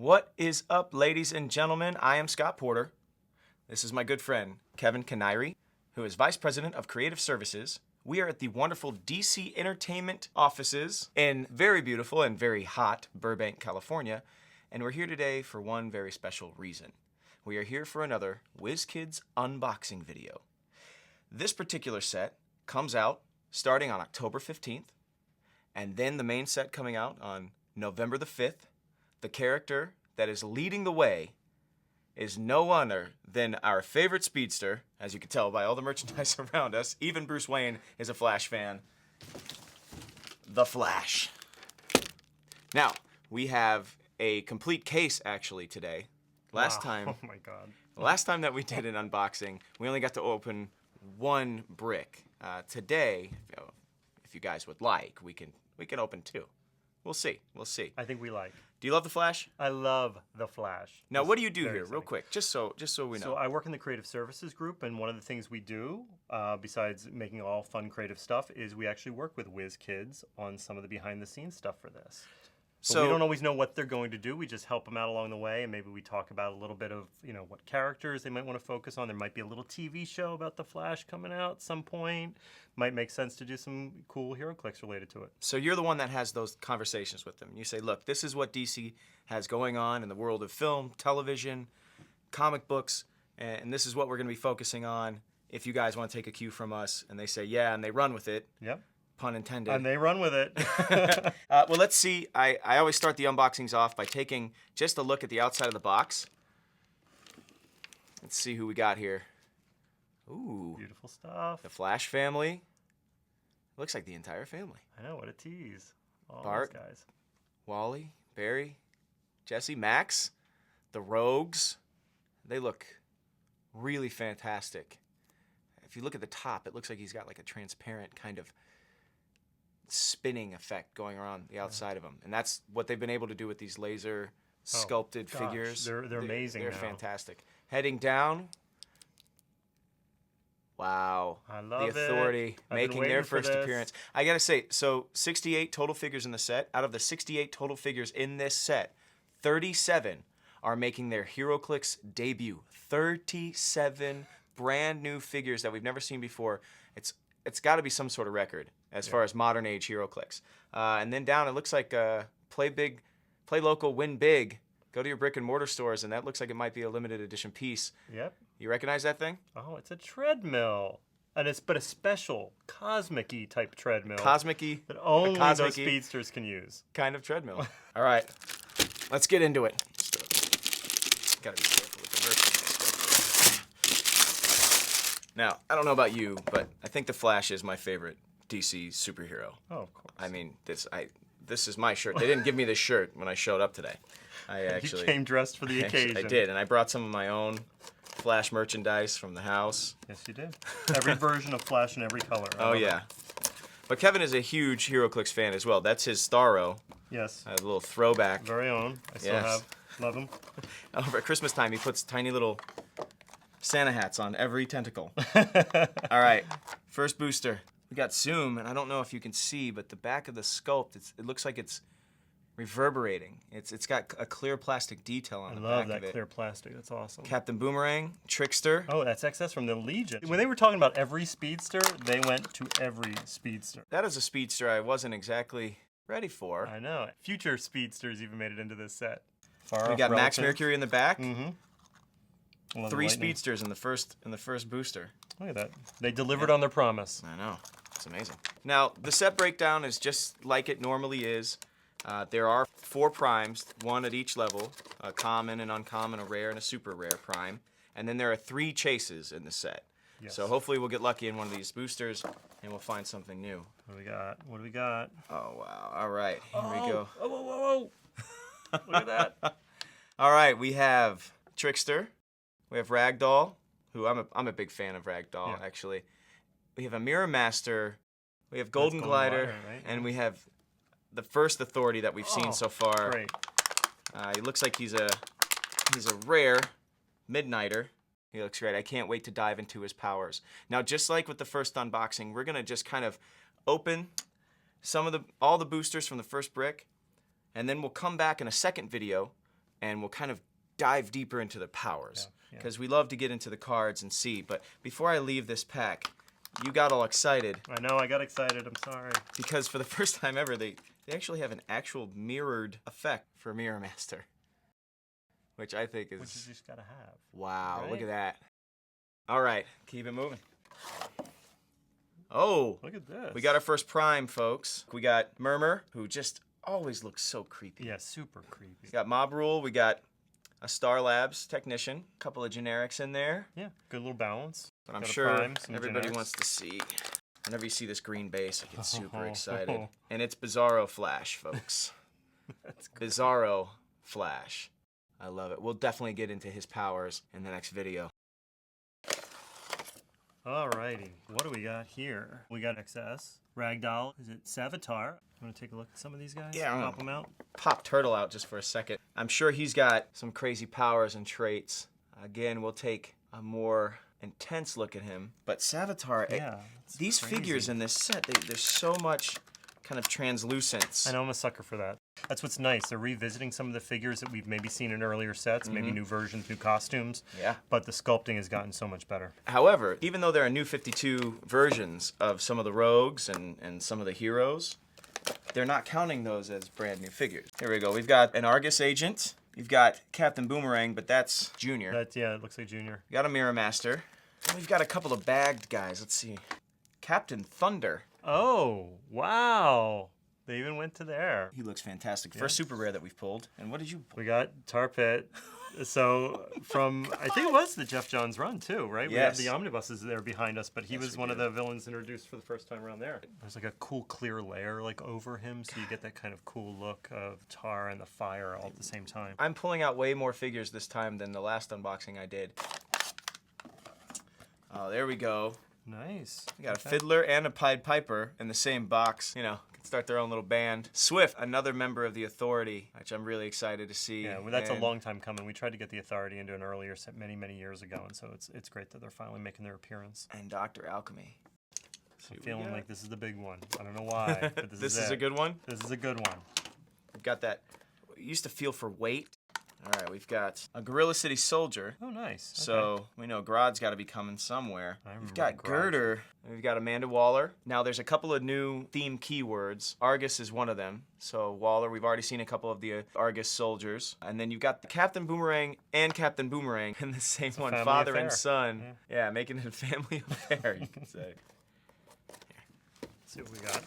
What is up, ladies and gentlemen? I am Scott Porter. This is my good friend, Kevin Kiniry, who is Vice President of Creative Services. We are at the wonderful DC Entertainment offices in very beautiful and very hot Burbank, California. And we're here today for one very special reason. We are here for another WizKids unboxing video. This particular set comes out starting on October 15th, and then the main set coming out on November the 5th. The character that is leading the way is no other than our favorite speedster, as you can tell by all the merchandise around us. Even Bruce Wayne is a Flash fan. The Flash. Now, we have a complete case actually today. Last time that we did an unboxing, we only got to open one brick. Today, if you guys would like, we can open two. We'll see. I think we like. Do you love The Flash? I love The Flash. Now, what do you do here, real quick, just so we know? So I work in the creative services group, and one of the things we do, besides making all fun creative stuff, is we actually work with WizKids on some of the behind-the-scenes stuff for this. So we don't always know what they're going to do. We just help them out along the way, and maybe we talk about a little bit of, what characters they might want to focus on. There might be a little TV show about The Flash coming out at some point. Might make sense to do some cool HeroClix related to it. So you're the one that has those conversations with them. You say, look, this is what DC has going on in the world of film, television, comic books, and this is what we're going to be focusing on if you guys want to take a cue from us. And they say, yeah, and they run with it. Yep. Pun intended. And they run with it. Well, let's see. I always start the unboxings off by taking just a look at the outside of the box. Let's see who we got here. Ooh. Beautiful stuff. The Flash family. Looks like the entire family. I know, what a tease. All Bart, those guys. Wally, Barry, Jesse, Max, the Rogues. They look really fantastic. If you look at the top, it looks like he's got like a transparent kind of spinning effect going around the outside of him. And that's what they've been able to do with these laser sculpted figures. They're amazing. They're now. Fantastic. Heading down. Wow. I love the Authority making their first this. appearance. I gotta say, so 68 total figures in the set. Out of the 68 total figures in this set, 37 are making their HeroClix debut. 37 brand new figures that we've never seen before. It's got to be some sort of record as far as modern age HeroClix. And then down, it looks like play big, play local, win big. Go to your brick and mortar stores, and that looks like it might be a limited edition piece. Yep. You recognize that thing? Oh, it's a treadmill. And but a special cosmic-y type treadmill. Cosmic-y. That only those speedsters can use. Kind of treadmill. All right. Let's get into it. Gotta be careful with the merchandise. Now, I don't know about you, but I think The Flash is my favorite DC superhero. Oh, of course. I mean, this is my shirt. They didn't give me this shirt when I showed up today. You came dressed for the occasion. I did, and I brought some of my own Flash merchandise from the house. Yes, you did. Every version of Flash in every color. Oh, yeah. But Kevin is a huge HeroClix fan as well. That's his Starro. Yes. A little throwback. Very own. I still have. Love him. Over at Christmas time, he puts tiny little Santa hats on every tentacle. All right, first booster. We got zoom, and I don't know if you can see, but the back of the sculpt, it looks like it's reverberating. It's got a clear plastic detail on the back of it. I love that clear plastic. That's awesome. Captain Boomerang, Trickster. Oh, that's XS from the Legion. When they were talking about every speedster, they went to every speedster. That is a speedster I wasn't exactly ready for. I know. Future speedsters even made it into this set. We got Max Mercury in the back. Mm-hmm. 3 speedsters in the first booster. Look at that. They delivered on their promise. I know. It's amazing. Now, the set breakdown is just like it normally is. There are 4 primes, 1 at each level, a common, an uncommon, a rare, and a super rare prime. And then there are 3 chases in the set. Yes. So hopefully we'll get lucky in one of these boosters, and we'll find something new. What do we got? What do we got? Oh, wow. All right. Here we go. Oh, whoa, whoa, whoa. Look at that. All right. We have Trickster. We have Ragdoll, who I'm a big fan of Ragdoll, actually. We have a Mirror Master. We have Golden Glider, right? And we have the first Authority that we've seen so far. Great. He looks like he's a rare Midnighter. He looks great. I can't wait to dive into his powers. Now, just like with the first unboxing, we're gonna just kind of open all the boosters from the first brick, and then we'll come back in a second video and we'll kind of dive deeper into the powers. Yeah. Because we love to get into the cards and see. But before I leave this pack, you got all excited. I know, I got excited. I'm sorry. Because for the first time ever, they actually have an actual mirrored effect for Mirror Master. Which I think is... Which you just gotta have. Wow, right? Look at that. All right, keep it moving. Oh, Look at this. we got our first prime, folks. We got Murmur, who just always looks so creepy. Yeah, super creepy. We got Mob Rule, we got a Star Labs technician, a couple of generics in there. Yeah, good little balance. But I'm Got a sure prime, some everybody generics. wants to see. Whenever you see this green base, I get super excited. And it's Bizarro Flash, folks. That's good. Bizarro Flash. I love it. We'll definitely get into his powers in the next video. Alrighty, what do we got here? We got XS, Ragdoll, is it Savitar? You want to take a look at some of these guys? Yeah, I'm Pop gonna them out. Pop Turtle out just for a second. I'm sure he's got some crazy powers and traits. Again, we'll take a more intense look at him. But Savitar, Yeah, it's these crazy. figures in this set, there's so much kind of translucence. I know, I'm a sucker for that. That's what's nice. They're revisiting some of the figures that we've maybe seen in earlier sets, maybe new versions, new costumes. Yeah. But the sculpting has gotten so much better. However, even though there are new 52 versions of some of the rogues and some of the heroes, they're not counting those as brand new figures. Here we go. We've got an Argus agent. You've got Captain Boomerang, but that's Junior. Yeah, it looks like Junior. We got a Mirror Master. And we've got a couple of bagged guys. Let's see. Captain Thunder. Oh, wow. They even went to there. He looks fantastic. First super rare that we've pulled. And what did you pull? We got Tar Pit. So from, I think it was the Jeff Johns run too, right? Yes. We have the omnibuses there behind us, but he Yes, was we one of do. the villains introduced for the first time around there. There's like a cool clear layer like over him, so you get that kind of cool look of Tar and the fire all at the same time. I'm pulling out way more figures this time than the last unboxing I did. Oh, there we go. Nice. We got a Fiddler and a Pied Piper in the same box. You know, can start their own little band. Swift, another member of the Authority, which I'm really excited to see. Yeah, well, that's a And long time coming. We tried to get the Authority into an earlier set many, many years ago, and so it's great that they're finally making their appearance. And Dr. Alchemy. I'm feeling like this is the big one. I don't know why, but This is is it. a good one. This is a good one. We've got that. We used to feel for weight. All right, we've got a Gorilla City Soldier. Oh, nice. Okay. So we know Grodd's got to be coming somewhere. I We've remember got Grodd. Girder. We've got Amanda Waller. Now there's a couple of new theme keywords. Argus is one of them. So Waller, we've already seen a couple of the Argus soldiers. And then you've got the Captain Boomerang and Captain Boomerang in the same one, family father and affair. son. Yeah, making it a family affair, you could say. Let's see what we got.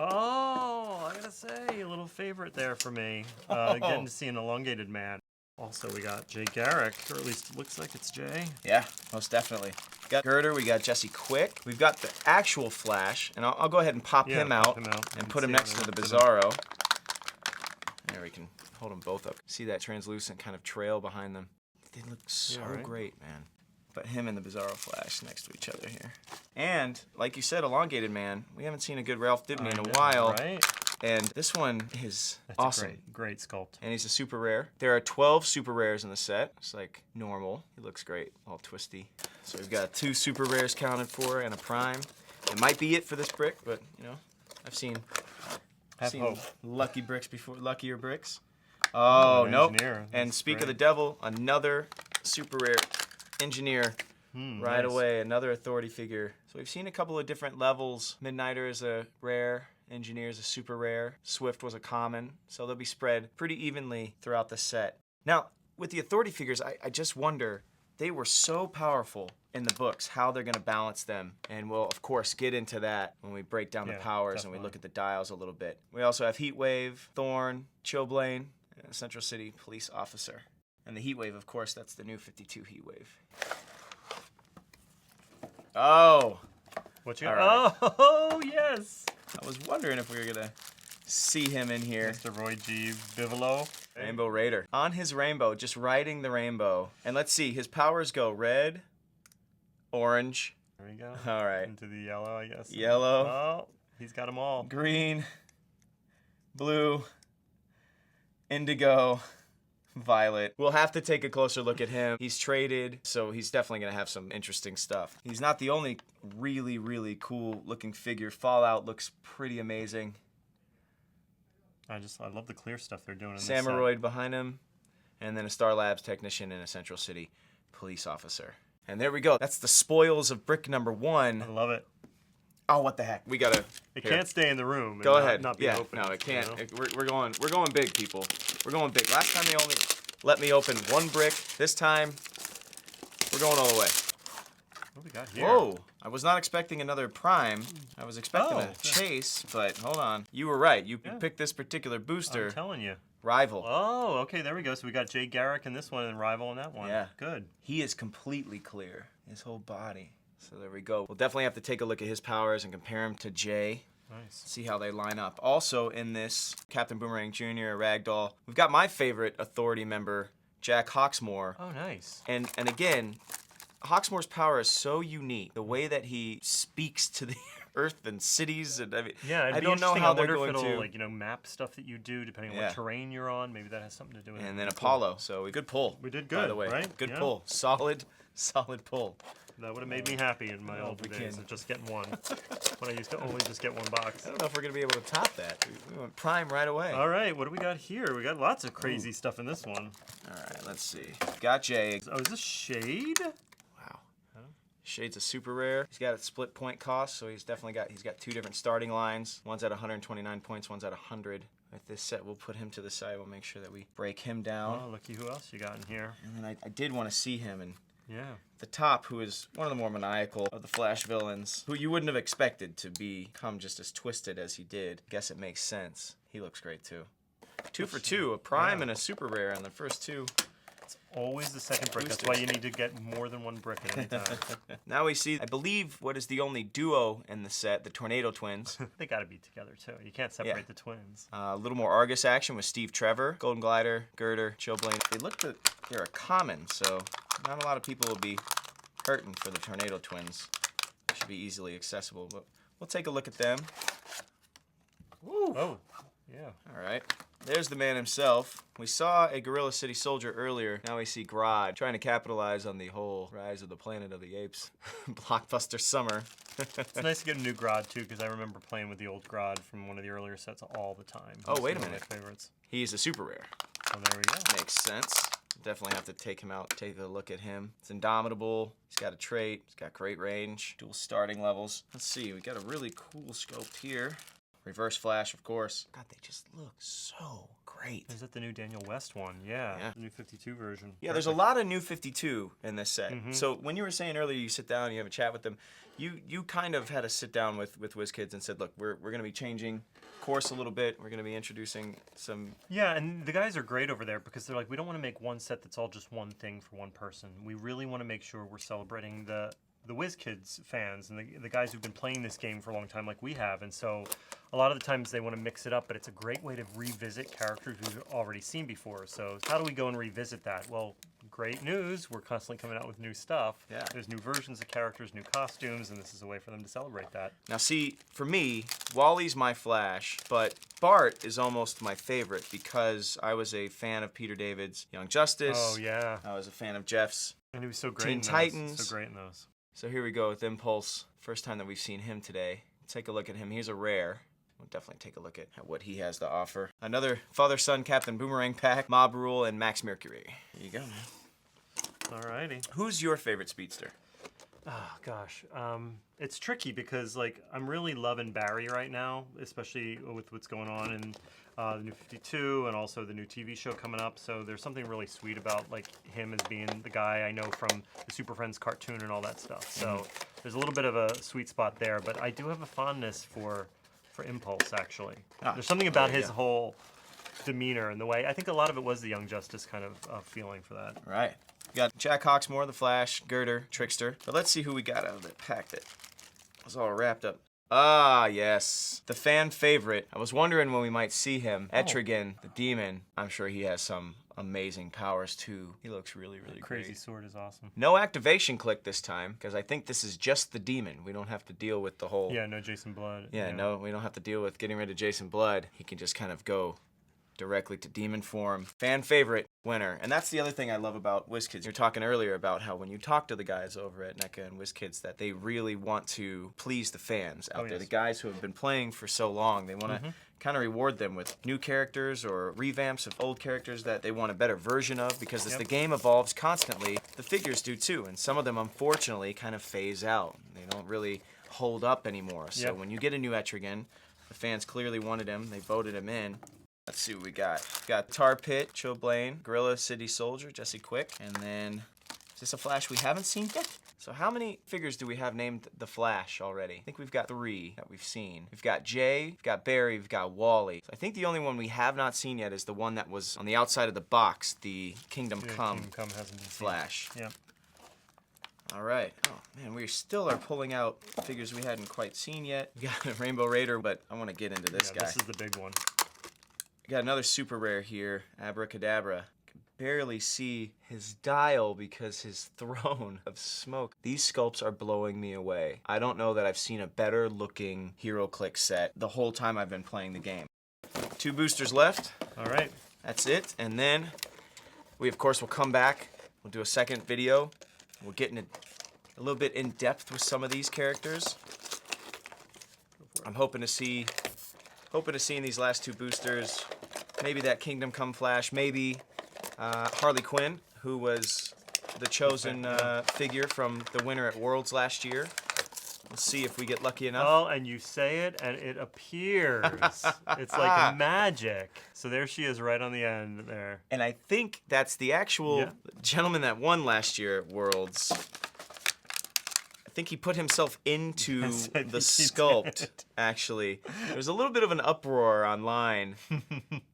Oh, I gotta say, a little favorite there for me. Getting to see an elongated man. Also, we got Jay Garrick, or at least it looks like it's Jay. Yeah, most definitely. We got Girder, we got Jesse Quick. We've got the actual Flash, and I'll go ahead and pop him pop out him out. and You put can him see next to it the there. Bizarro. There, we can hold them both up. See that translucent kind of trail behind them. They look so right. great, man. Put him and the Bizarro Flash next to each other here. And, like you said, Elongated Man. We haven't seen a good Ralph Dibny in a while. Right? And this one is That's awesome. a great sculpt. And he's a super rare. There are 12 super rares in the set. It's like normal. He looks great, all twisty. So we've got 2 super rares counted for and a prime. It might be it for this brick, but you know, I've seen Hope. lucky bricks before, luckier bricks. Oh, an nope. engineer. And That's speak of great. the devil, another super rare engineer. Right Nice. away, another authority figure. So we've seen a couple of different levels. Midnighter is a rare, Engineer is a super rare, Swift was a common, so they'll be spread pretty evenly throughout the set. Now, with the authority figures, I just wonder, they were so powerful in the books, how they're gonna balance them. And we'll, of course, get into that when we break down the powers and we look at the dials a little bit. We also have Heatwave, Thorn, Chillblaine, and Central City Police Officer. And the Heatwave, of course, that's the new 52 Heatwave. Oh, What you All got? right. Oh, yes. I was wondering if we were gonna see him in here. Mr. Roy G. Bivolo. Rainbow Raider. On his rainbow, just riding the rainbow. And let's see, his powers go red, orange, There we go. all right, Into the yellow, I guess. yellow, Oh, he's got them all. green, blue, indigo, violet. We'll have to take a closer look at him. He's traded, so he's definitely gonna have some interesting stuff. He's not the only really, really cool looking figure. Fallout looks pretty amazing. I love the clear stuff they're doing in this set. Samuroid behind him. and then a Star Labs technician and a Central City police officer. And there we go. That's the spoils of brick number 1. I love it. Oh, what the heck? We gotta. It can't stay in the room. And Go ahead. Not be yeah, open. no, it can't. You know? We're going big, people. We're going big. Last time they only let me open 1 brick. This time, we're going all the way. What do we got here? Whoa! I was not expecting another prime. I was expecting Oh. a chase, but hold on. You were right. You picked this particular booster. I'm telling you. Rival. Oh, okay, there we go. So we got Jay Garrick in this one and Rival in that one. Yeah. Good. He is completely clear. His whole body. So there we go. We'll definitely have to take a look at his powers and compare him to Jay. Nice. See how they line up. Also in this, Captain Boomerang Jr., Ragdoll, we've got my favorite Authority member, Jack Hawksmoor. Oh, nice. And again, Hawksmoor's power is so unique. The way that he speaks to the earth and cities, and I mean, Yeah, it'd I be don't know interesting. how I they're wonder going if it'll, to. like, you know, map stuff that you do depending on Yeah. what terrain you're on. Maybe that has something to do with it. And then Cool. Apollo. So good pull. We did By good, the way, right? good Yeah. pull. Solid pull. That would have made me happy in my older we days can. of just getting one. When I used to only just get 1 box. I don't know if we're gonna be able to top that. We went prime right away. All right, what do we got here? We got lots of crazy stuff in this one. All right, let's see. Got Jay. Oh, is this Shade? Wow. Shade's a super rare. He's got a split point cost, so he's got 2 different starting lines. One's at 129 points, one's at 100. With this set, we'll put him to the side. We'll make sure that we break him down. Oh, looky who else you got in here. And then I did want to see him and Yeah. the top, who is one of the more maniacal of the Flash villains, who you wouldn't have expected to become just as twisted as he did. Guess it makes sense. He looks great too. 2 for 2, a prime and a super rare on the first 2. Always the second brick. That's why you need to get more than 1 brick at any time. Now we see, I believe, what is the only duo in the set, the Tornado Twins. They got to be together, too. You can't separate the twins. A little more Argus action with Steve Trevor, Golden Glider, Girder, Chillblade. They look that they're a common, so not a lot of people will be hurting for the Tornado Twins. They should be easily accessible, but we'll take a look at them. Woo. Oh, yeah. All right. There's the man himself. We saw a Gorilla City soldier earlier. Now we see Grodd trying to capitalize on the whole Rise of the Planet of the Apes blockbuster summer. It's nice to get a new Grodd, too, because I remember playing with the old Grodd from one of the earlier sets all the time. Oh, wait a One of minute. my favorites. He's a super rare. Oh, there we go. Makes sense. Definitely have to take him out, take a look at him. It's indomitable. He's got a trait. He's got great range. Dual starting levels. Let's see. We got a really cool sculpt here. Reverse flash, of course. God, they just look so great. Is that the new Daniel West one? Yeah. Yeah. New 52 version. Yeah, there's a lot of new 52 in this set. So when you were saying earlier you sit down and you have a chat with them, you kind of had to sit down with WizKids and said, look, we're going to be changing course a little bit. We're going to be introducing some... Yeah, and the guys are great over there because they're like, we don't want to make one set that's all just one thing for one person. We really want to make sure we're celebrating the WizKids fans and the guys who've been playing this game for a long time like we have. And so a lot of the times they want to mix it up, but it's a great way to revisit characters we've already seen before. So how do we go and revisit that? Well, great news. We're constantly coming out with new stuff. Yeah. There's new versions of characters, new costumes, and this is a way for them to celebrate that. Now see, for me, Wally's my Flash, but Bart is almost my favorite because I was a fan of Peter David's Young Justice. Oh, yeah. I was a fan of Jeff's. And he was so great Teen in those. Titans. So great in those. So here we go with Impulse. First time that we've seen him today. Take a look at him. He's a rare. We'll definitely take a look at what he has to offer. Another father-son Captain Boomerang pack, Mob Rule, and Max Mercury. There you go, man. Alrighty. Who's your favorite speedster? Oh, gosh. It's tricky because, like, I'm really loving Barry right now, especially with what's going on in the new 52 and also the new TV show coming up. So there's something really sweet about, like, him as being the guy I know from the Super Friends cartoon and all that stuff. So there's a little bit of a sweet spot there, but I do have a fondness for Impulse, actually. There's something about his whole demeanor and the way. I think a lot of it was the Young Justice kind of feeling for that. Right. We got Jack Hawksmoor, the Flash, Girder, Trickster. But let's see who we got out of that pack that was all wrapped up. Ah, yes. The fan favorite. I was wondering when we might see him. Etrigan, the demon. I'm sure he has some amazing powers, too. He looks really, really Crazy great. sword is awesome. No activation click this time, because I think this is just the demon. We don't have to deal with the whole... Yeah, no Jason Blood. Yeah, no, we don't have to deal with getting rid of Jason Blood. He can just kind of go directly to demon form. Fan favorite winner. And that's the other thing I love about WizKids. You were talking earlier about how when you talk to the guys over at NECA and WizKids that they really want to please the fans out there. Yes. The guys who have been playing for so long. They want to kind of reward them with new characters or revamps of old characters that they want a better version of, because as the game evolves constantly, the figures do too. And some of them, unfortunately, kind of phase out. They don't really hold up anymore. So when you get a new Etrigan, the fans clearly wanted him. They voted him in. Let's see what we got. We got Tar Pit, Chillblaine, Gorilla City Soldier, Jesse Quick, and then is this a Flash we haven't seen yet? So how many figures do we have named the Flash already? I think we've got 3 that we've seen. We've got Jay, we've got Barry, we've got Wally. So I think the only one we have not seen yet is the one that was on the outside of the box, the Kingdom Come hasn't been Flash. Seen. Yep. All right. Oh, man, we still are pulling out figures we hadn't quite seen yet. We got a Rainbow Raider, but I want to get into this guy. This is the big one. We got another super rare here, Abracadabra. Can barely see his dial because his throne of smoke. These sculpts are blowing me away. I don't know that I've seen a better looking HeroClix set the whole time I've been playing the game. 2 boosters left. All right. That's it. And then we, of course, will come back. We'll do a second video. We'll get in a little bit in depth with some of these characters. I'm hoping to see in these last 2 boosters, maybe that Kingdom Come Flash, maybe Harley Quinn, who was the chosen figure from the winner at Worlds last year. We'll see if we get lucky enough. Oh, and you say it, and it appears. It's like magic. So there she is right on the end there. And I think that's the actual gentleman that won last year at Worlds. I think he put himself into the sculpt, actually. There was a little bit of an uproar online.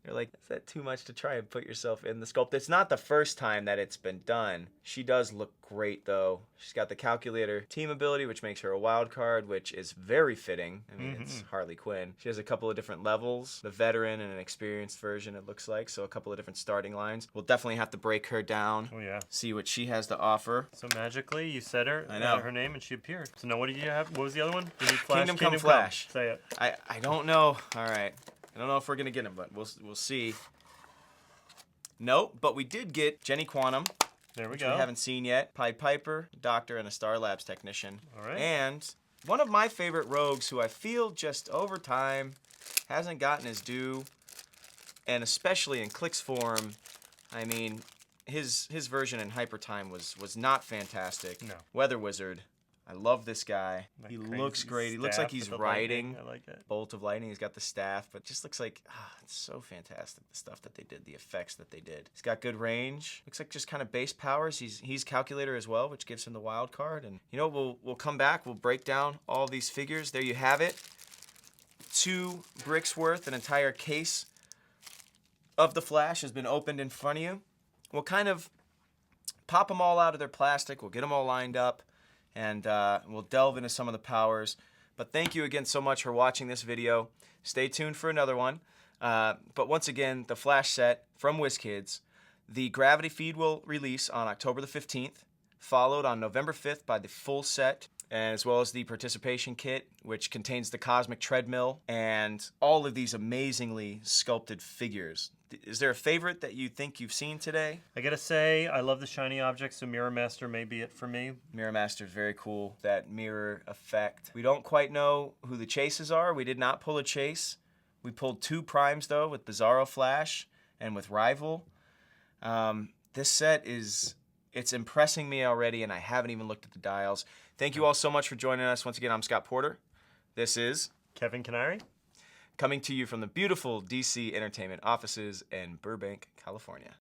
You're like, is that too much to try and put yourself in the sculpt? It's not the first time that it's been done. She does look great, though. She's got the calculator team ability, which makes her a wild card, which is very fitting. I mean, it's Harley Quinn. She has a couple of different levels, the veteran and an experienced version, it looks like, so a couple of different starting lines. We'll definitely have to break her down. Oh, yeah. See what she has to offer. So magically, you said her, I know. Her name, and she appeared. So now what did you have? What was the other one? You need Flash, Kingdom Come Flash. Say it. I don't know. All right. I don't know if we're going to get him, but we'll see. Nope, but we did get Jenny Quantum. There we which go. We haven't seen yet. Pied Piper, Doctor, and a Star Labs technician. All right. And one of my favorite rogues who I feel just over time hasn't gotten his due, and especially in Clix form, I mean, his version in Hyper Time was not fantastic. No. Weather Wizard. I love this guy. He looks great. He looks like he's riding Bolt of Lightning. He's got the staff, but just looks like, it's so fantastic, the stuff that they did, the effects that they did. He's got good range. Looks like just kind of base powers. He's calculator as well, which gives him the wild card. And you know, we'll come back. We'll break down all these figures. There you have it. 2 bricks worth, an entire case of the Flash has been opened in front of you. We'll kind of pop them all out of their plastic. We'll get them all lined up. And we'll delve into some of the powers. But thank you again so much for watching this video. Stay tuned for another one. But once again, the Flash set from WizKids. The Gravity Feed will release on October the 15th, followed on November 5th by the full set, as well as the participation kit, which contains the Cosmic Treadmill and all of these amazingly sculpted figures. Is there a favorite that you think you've seen today? I gotta say, I love the shiny objects, so Mirror Master may be it for me. Mirror Master is very cool, that mirror effect. We don't quite know who the chases are. We did not pull a chase. We pulled 2 primes, though, with Bizarro Flash and with Rival. This set it's impressing me already, and I haven't even looked at the dials. Thank you all so much for joining us. Once again, I'm Scott Porter. This is Kevin Kiniry, coming to you from the beautiful DC Entertainment offices in Burbank, California.